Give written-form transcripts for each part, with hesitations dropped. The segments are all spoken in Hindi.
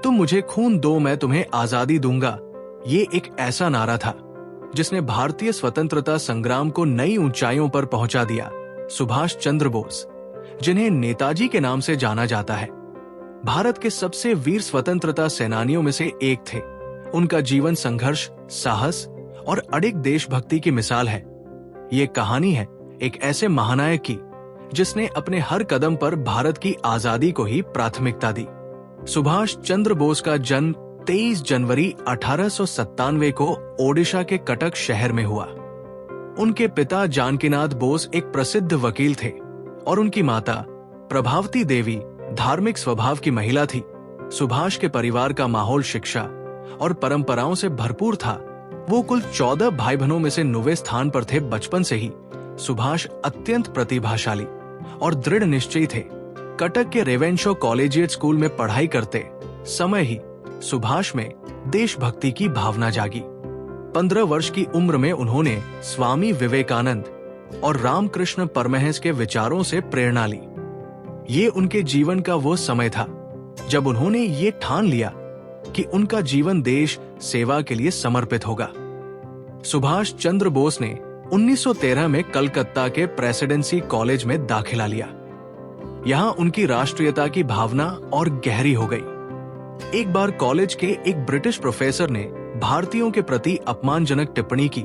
तुम मुझे खून दो मैं तुम्हें आजादी दूंगा, ये एक ऐसा नारा था जिसने भारतीय स्वतंत्रता संग्राम को नई ऊंचाइयों पर पहुंचा दिया। सुभाष चंद्र बोस, जिन्हें नेताजी के नाम से जाना जाता है, भारत के सबसे वीर स्वतंत्रता सेनानियों में से एक थे। उनका जीवन संघर्ष, साहस और अडिग देशभक्ति की मिसाल है। ये कहानी है एक ऐसे महानायक की जिसने अपने हर कदम पर भारत की आजादी को ही प्राथमिकता दी। सुभाष चंद्र बोस का जन्म 23 जनवरी 1897 को ओडिशा के कटक शहर में हुआ। उनके पिता जानकीनाथ बोस एक प्रसिद्ध वकील थे और उनकी माता प्रभावती देवी धार्मिक स्वभाव की महिला थी। सुभाष के परिवार का माहौल शिक्षा और परंपराओं से भरपूर था। वो कुल 14 भाई बहनों में से 9वें स्थान पर थे। बचपन से ही सुभाष अत्यंत प्रतिभाशाली और दृढ़ निश्चयी थे। कटक के रेवेंशो कॉलेजिएट स्कूल में पढ़ाई करते समय ही सुभाष में देशभक्ति की भावना जागी। 15 वर्ष की उम्र में उन्होंने स्वामी विवेकानंद और रामकृष्ण परमहंस के विचारों से प्रेरणा ली। ये उनके जीवन का वो समय था जब उन्होंने ये ठान लिया कि उनका जीवन देश सेवा के लिए समर्पित होगा। सुभाष चंद्र बोस ने 1913 में कलकत्ता के प्रेसिडेंसी कॉलेज में दाखिला लिया। यहां उनकी राष्ट्रीयता की भावना और गहरी हो गई। एक बार कॉलेज के एक ब्रिटिश प्रोफेसर ने भारतीयों के प्रति अपमानजनक टिप्पणी की,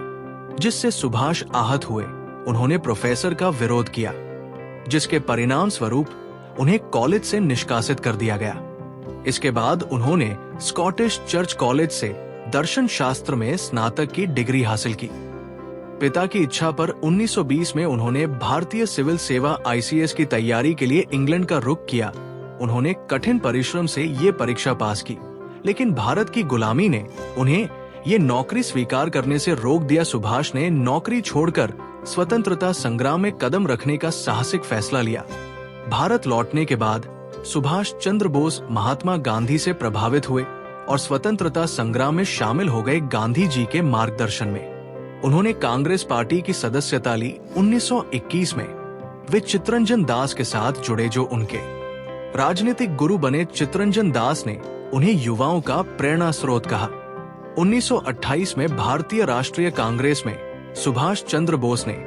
जिससे सुभाष आहत हुए। उन्होंने प्रोफेसर का विरोध किया, जिसके परिणाम स्वरूप उन्हें कॉलेज से निष्कासित कर दिया गया। इसके बाद उन्होंने स्कॉटिश चर्च कॉलेज से दर्शन शास्त्र में स्नातक की डिग्री हासिल की। पिता की इच्छा पर 1920 में उन्होंने भारतीय सिविल सेवा ICS की तैयारी के लिए इंग्लैंड का रुख किया। उन्होंने कठिन परिश्रम से ये परीक्षा पास की, लेकिन भारत की गुलामी ने उन्हें ये नौकरी स्वीकार करने से रोक दिया। सुभाष ने नौकरी छोड़कर स्वतंत्रता संग्राम में कदम रखने का साहसिक फैसला लिया। भारत लौटने के बाद सुभाष चंद्र बोस महात्मा गांधी से प्रभावित हुए और स्वतंत्रता संग्राम में शामिल हो गए। गांधी जी के मार्गदर्शन में उन्होंने कांग्रेस पार्टी की सदस्यता ली। 1921 में वे चित्तरंजन दास के साथ जुड़े, जो उनके राजनीतिक गुरु बने। चित्तरंजन दास ने उन्हें युवाओं का प्रेरणा स्रोत कहा। 1928 में भारतीय राष्ट्रीय कांग्रेस में सुभाष चंद्र बोस ने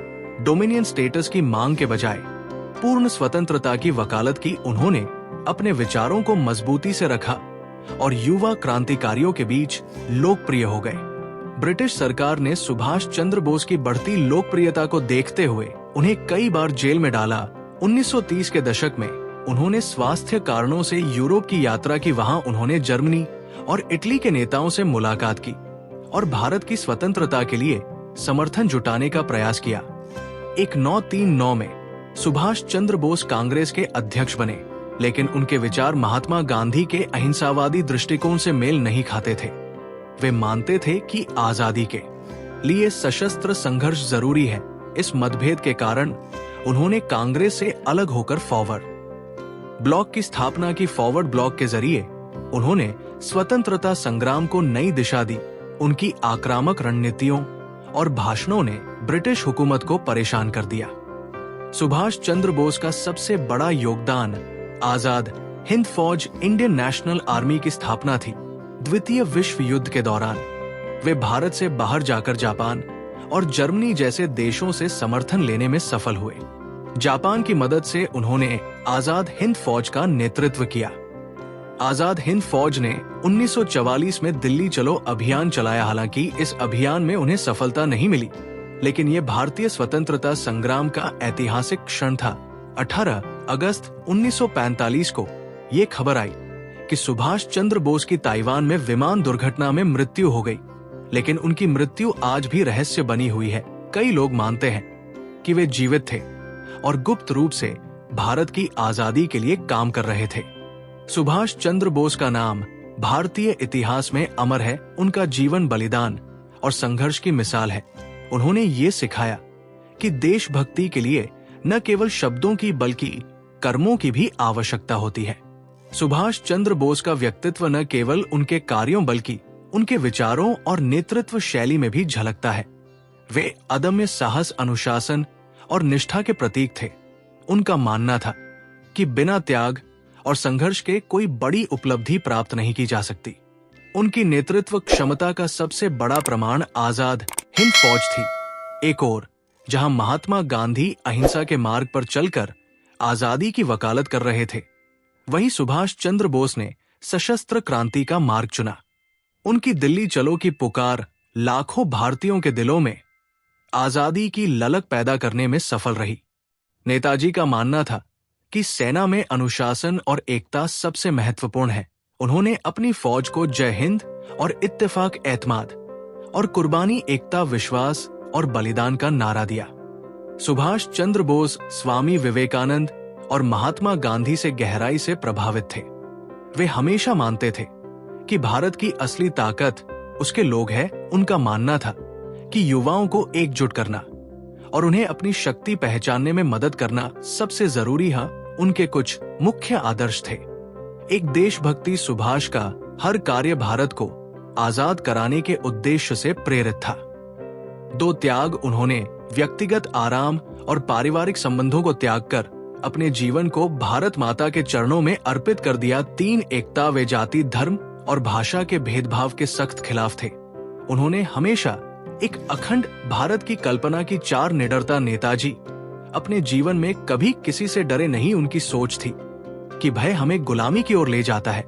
डोमिनियन स्टेटस की मांग के बजाय पूर्ण स्वतंत्रता की वकालत की। उन्होंने अपने विचारों को मजबूती से रखा और युवा क्रांतिकारियों के बीच लोकप्रिय हो गए। ब्रिटिश सरकार ने सुभाष चंद्र बोस की बढ़ती लोकप्रियता को देखते हुए उन्हें कई बार जेल में डाला। 1930 के दशक में उन्होंने स्वास्थ्य कारणों से यूरोप की यात्रा की। वहां उन्होंने जर्मनी और इटली के नेताओं से मुलाकात की और भारत की स्वतंत्रता के लिए समर्थन जुटाने का प्रयास किया। 1939 में सुभाष चंद्र बोस कांग्रेस के अध्यक्ष बने, लेकिन उनके विचार महात्मा गांधी के अहिंसावादी दृष्टिकोण से मेल नहीं खाते थे। वे मानते थे कि आजादी के लिए सशस्त्र संघर्ष जरूरी है। इस मतभेद के कारण उन्होंने कांग्रेस से अलग होकर फॉरवर्ड ब्लॉक की स्थापना की। फॉरवर्ड ब्लॉक के जरिए उन्होंने स्वतंत्रता संग्राम को नई दिशा दी। उनकी आक्रामक रणनीतियों और भाषणों ने ब्रिटिश हुकूमत को परेशान कर दिया। सुभाष चंद्र बोस का सबसे बड़ा योगदान आजाद हिंद फौज, इंडियन नेशनल आर्मी की स्थापना थी। द्वितीय विश्व युद्ध के दौरान वे भारत से बाहर जाकर जापान और जर्मनी जैसे देशों से समर्थन लेने में सफल हुए। जापान की मदद से उन्होंने आजाद हिंद फौज का नेतृत्व किया। आजाद हिंद फौज ने 1944 में दिल्ली चलो अभियान चलाया। हालांकि इस अभियान में उन्हें सफलता नहीं मिली, लेकिन ये भारतीय स्वतंत्रता संग्राम का ऐतिहासिक क्षण था। 18 अगस्त 1945 को ये खबर आई कि सुभाष चंद्र बोस की ताइवान में विमान दुर्घटना में मृत्यु हो गई, लेकिन उनकी मृत्यु आज भी रहस्य बनी हुई है। कई लोग मानते हैं कि वे जीवित थे और गुप्त रूप से भारत की आजादी के लिए काम कर रहे थे। सुभाष चंद्र बोस का नाम भारतीय इतिहास में अमर है। उनका जीवन बलिदान और संघर्ष की मिसाल है। उन्होंने ये सिखाया कि देशभक्ति के लिए न केवल शब्दों की बल्कि कर्मों की भी आवश्यकता होती है। सुभाष चंद्र बोस का व्यक्तित्व न केवल उनके कार्यों बल्कि उनके विचारों और नेतृत्व शैली में भी झलकता है। वे अदम्य साहस, अनुशासन और निष्ठा के प्रतीक थे। उनका मानना था कि बिना त्याग और संघर्ष के कोई बड़ी उपलब्धि प्राप्त नहीं की जा सकती। उनकी नेतृत्व क्षमता का सबसे बड़ा प्रमाण आजाद हिंद फौज थी। एक ओर जहां महात्मा गांधी अहिंसा के मार्ग पर चलकर आजादी की वकालत कर रहे थे, वहीं सुभाष चंद्र बोस ने सशस्त्र क्रांति का मार्ग चुना। उनकी दिल्ली चलो की पुकार लाखों भारतीयों के दिलों में आजादी की ललक पैदा करने में सफल रही। नेताजी का मानना था कि सेना में अनुशासन और एकता सबसे महत्वपूर्ण है। उन्होंने अपनी फौज को जय हिंद और इत्तेफाक एतमाद और कुर्बानी एकता विश्वास और बलिदान का नारा दिया। सुभाष चंद्र बोस स्वामी विवेकानंद और महात्मा गांधी से गहराई से प्रभावित थे। वे हमेशा मानते थे कि भारत की असली ताकत उसके लोग हैं। उनका मानना था कि युवाओं को एकजुट करना और उन्हें अपनी शक्ति पहचानने में मदद करना सबसे जरूरी है। उनके कुछ मुख्य आदर्श थे। एक देशभक्ति सुभाष का हर कार्य भारत को आजाद कराने के उद्देश्य से प्रेरित था। 2 त्याग, उन्होंने व्यक्तिगत आराम और पारिवारिक संबंधों को त्याग कर अपने जीवन को भारत माता के चरणों में अर्पित कर दिया। 3 एकता, वे जाति धर्म और भाषा के भेदभाव के सख्त खिलाफ थे। उन्होंने हमेशा एक अखंड भारत की कल्पना की। 4 निडरता, नेताजी अपने जीवन में कभी किसी से डरे नहीं। उनकी सोच थी कि भय हमें गुलामी की ओर ले जाता है।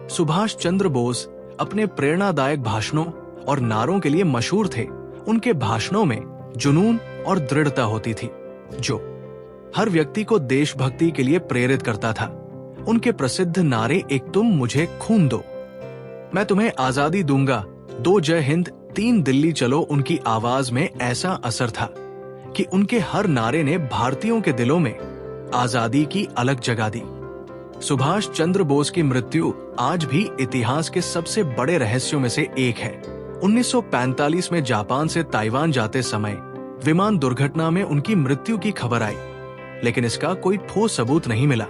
सुभाष चंद्र बोस अपने प्रेरणादायक भाषणों और नारों के लिए मशहूर थे। उनके भाषणों में जुनून और दृढ़ता होती थी जो हर व्यक्ति को देशभक्ति के लिए प्रेरित करता था। उनके प्रसिद्ध नारे, एक तुम मुझे खून दो, मैं तुम्हें आजादी दूंगा, 2 जय हिंद, 3 दिल्ली चलो, उनकी आवाज में ऐसा असर था कि उनके हर नारे ने भारतीयों के दिलों में आजादी की अलग जगह दी। सुभाष चंद्र बोस की मृत्यु आज भी इतिहास के सबसे बड़े रहस्यों में से एक है। 1945 में जापान से ताइवान जाते समय विमान दुर्घटना में उनकी मृत्यु की खबर आई, लेकिन इसका कोई ठोस सबूत नहीं मिला।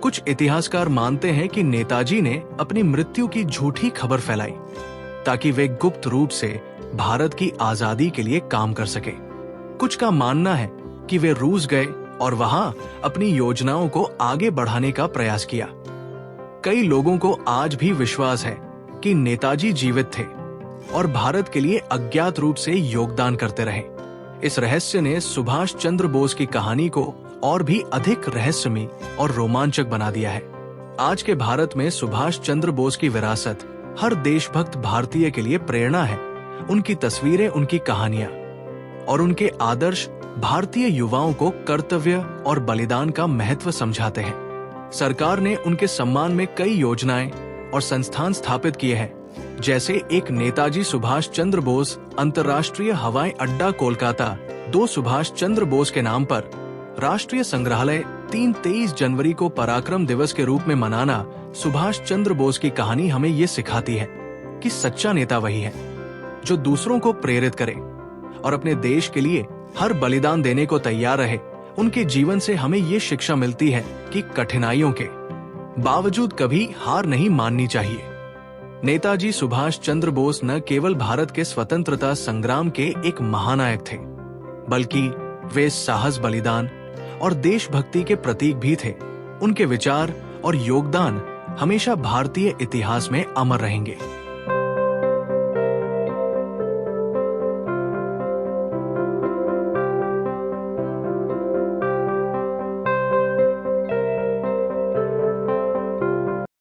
कुछ इतिहासकार मानते हैं कि नेताजी ने अपनी मृत्यु की झूठी खबर फैलाई ताकि वे गुप्त रूप से भारत की आजादी के लिए काम कर सके। कुछ का मानना है कि वे रूस गए और वहां अपनी योजनाओं को आगे बढ़ाने का प्रयास किया। कई लोगों को आज भी विश्वास है कि नेताजी जीवित थे और भारत के लिए अज्ञात रूप से योगदान करते रहे। इस रहस्य ने सुभाष चंद्र बोस की कहानी को और भी अधिक रहस्यमयी और रोमांचक बना दिया है। आज के भारत में सुभाष चंद्र बोस की विरासत हर देशभक्त भारतीय के लिए प्रेरणा है। उनकी तस्वीरें, उनकी कहानियां और उनके आदर्श भारतीय युवाओं को कर्तव्य और बलिदान का महत्व समझाते हैं। सरकार ने उनके सम्मान में कई योजनाएं और संस्थान स्थापित किए हैं, जैसे एक नेताजी सुभाष चंद्र बोस अंतर्राष्ट्रीय हवाई अड्डा कोलकाता, 2 सुभाष चंद्र बोस के नाम पर राष्ट्रीय संग्रहालय, 23 जनवरी को पराक्रम दिवस के रूप में मनाना। सुभाष चंद्र बोस की कहानी हमें ये सिखाती है कि सच्चा नेता वही है जो दूसरों को प्रेरित करे और अपने देश के लिए हर बलिदान देने को तैयार रहे। उनके जीवन से हमें ये शिक्षा मिलती है कि कठिनाइयों के बावजूद कभी हार नहीं माननी चाहिए। नेताजी सुभाष चंद्र बोस न केवल भारत के स्वतंत्रता संग्राम के एक महानायक थे, बल्कि वे साहस, बलिदान और देशभक्ति के प्रतीक भी थे। उनके विचार और योगदान हमेशा भारतीय इतिहास में अमर रहेंगे।